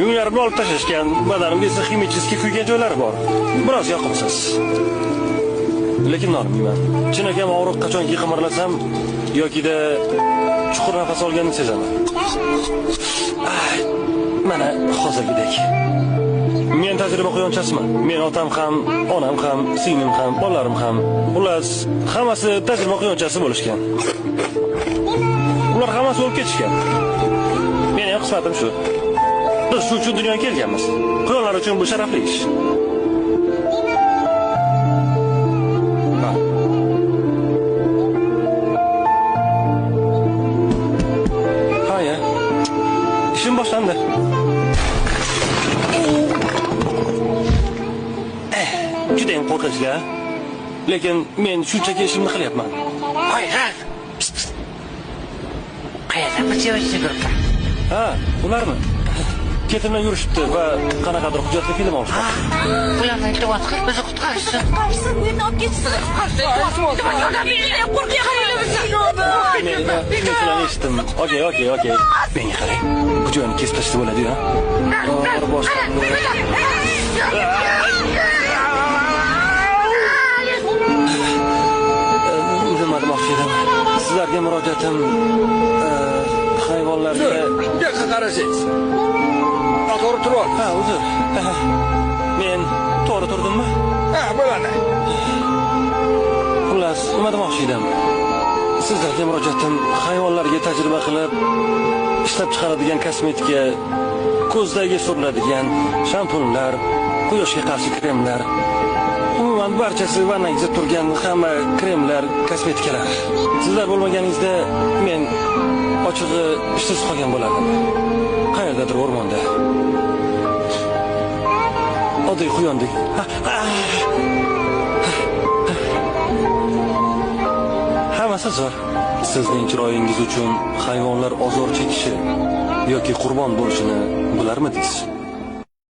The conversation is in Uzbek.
Yunglarimni olib tashlashgan, badanimda esa ximichiski kuygan joylari bor. Biroz yoqimsiz. Lekin normayman. Chinakam og'riq qachonki qimirlasam yokida chuqur nafas olganni sezaman. Mana hozirgidek. Men tajriba quyonchasiman. Men otam ham, onam ham, singlim ham, bolalarim ham, xullas, hammasi tajriba quyonchasi bo'lishgan. Ular hammasi o'lib ketishgan. Meni ham qismatim shu. Biz shu uchun dunyoga kelganmiz. Quyonlar uchun bu sharafli ish. Haya. İşim boshlandi. Judayam qo'rqinchli. Lekin men shunchaki ishimni qilyapman. Hoy, ha. Qayerda bichayotgan guruhda? Ha, ularmi? Ketimdan yurishibdi va qanaqadir hujjatli film olishdi. Ularni iltimos qil, bizni qutqarishsin. Qutqarishsin, bu yerni olib ketsin. Men sizlarni eshitdim. Okey. Menga qarang. Bu joyni kesib tashlab bo'ladi-ku. Boshqa. Nima demoqchi edim? Sizlarga murojaatim hayvonlarga Yo'q, qarasangiz. To'g'ri turib. Ha, uzr. Men to'g'ri turdimmi? Ha, bo'ladi. Xullas, nima demoqchi edim? Sizlarga murojaatim hayvonlarga tajriba qilib ishlab chiqaradigan kosmetika, ko'zdagi suriladigan shampunlar, quyoshga qarshi kremlar, umuman barchasi vannangizda turgan hamma kremlar, kosmetikalar. Sizlar bo'lmaganingizda men ochig'i ishsiz qolgan bo'lardim. Qayerdadir o'rmonda. Oddiy quyondek. Hammasi zo'r. Sizning chiroyingiz uchun hayvonlar ozor chekishi yoki qurbon bo'lishini bilarmidingiz?